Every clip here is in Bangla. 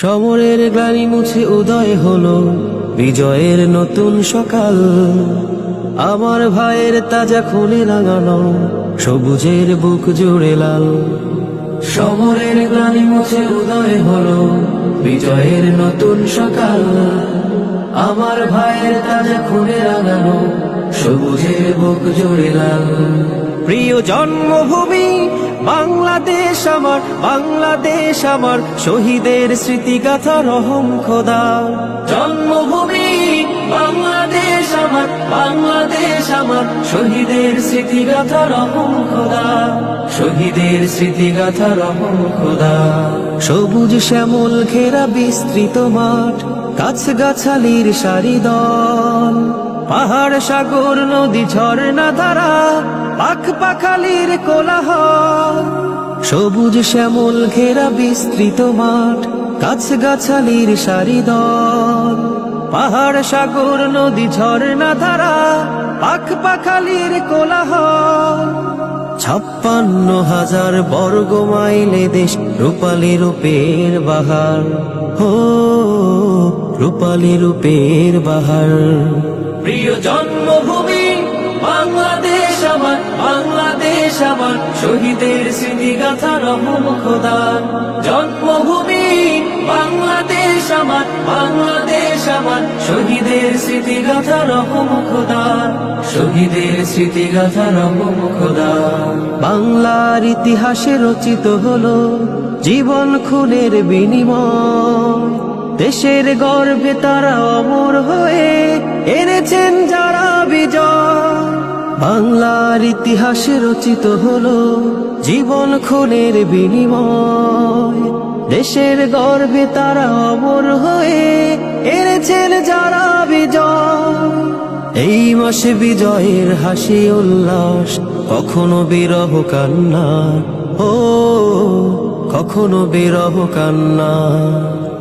সমরের গ্লানি মুছে উদয় হলো বিজয়ের নতুন সকাল। আমার ভাইয়ের তাজা খুনে রাঙানো সবুজের বুক জুড়ে লাল। সমরের গ্লানি মুছে উদয় হলো বিজয়ের নতুন সকাল। আমার ভাইয়ের তাজা খুনে রাঙানো সবুজের বুক জুড়ে লাল। প্রিয় জন্মভূমি বাংলাদেশ আমার, বাংলাদেশ আমার, শহীদের স্মৃতিগাথা রহম খোদা। জন্মভূমি বাংলাদেশ আমার, বাংলাদেশ আমার, শহীদের স্মৃতিগাথা রহম খোদা, শহীদের স্মৃতিগাথা রহম খোদা। সবুজ শ্যামল ঘেরা বিস্তৃত মাঠ, গাছগাছালির সারি দল, পাহাড় সাগর নদী ঝর্ণা ধারা, পাখ পাখালির কোলাহল। সবুজ শ্যামল ঘেরা বিস্তৃত মাঠ, গাছগাছালির সারি দল, পাহাড় সাগর নদী ঝর্ণা ধারা, পাখ পাখালির কোলাহল। 56,000 বর্গ মাইলে দেশ, রূপালী রূপের বাহার, হো রূপালী রূপের বাহার। প্রিয় জন্মভূমি বাংলাদেশ আমার, বাংলাদেশ আমার, শহীদের স্মৃতিগাথা রহম খোদা। জন্মভূমি বাংলাদেশ আমার, বাংলাদেশ আমার, শহীদের স্মৃতিগাথা রহম খোদা, শহীদের স্মৃতিগাথা রহম খোদা। বাংলার ইতিহাসে রচিত হলো জীবন খুনের বিনিময়, দেশের গর্বে তারা অমর হয়ে এনেছেন যারা বিজয়। বাংলার ইতিহাসে রচিত হলো জীবন খুনের বিনিময়, দেশের গর্বে তারা অমর হয়ে এনেছেন যারা বিজয়। এই মাসে বিজয়ের হাসি উল্লাস, কখনো বিরহ কান্না, ও কখনো বিরহ কান্না।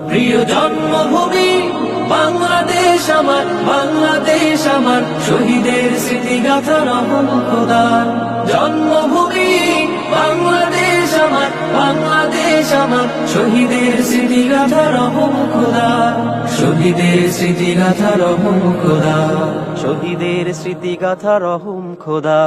প্রিয় জন্মভূমি বাংলাদেশ আমার, বাংলাদেশ আমার, শহীদের স্মৃতিগাথা রহম খোদা। জন্মভূমি বাংলাদেশ আমার, বাংলাদেশ আমার, শহীদের স্মৃতিগাথা রহম খোদা, শহীদের স্মৃতিগাথা রহম খোদা, শহীদের স্মৃতিগাথা রহম খোদা।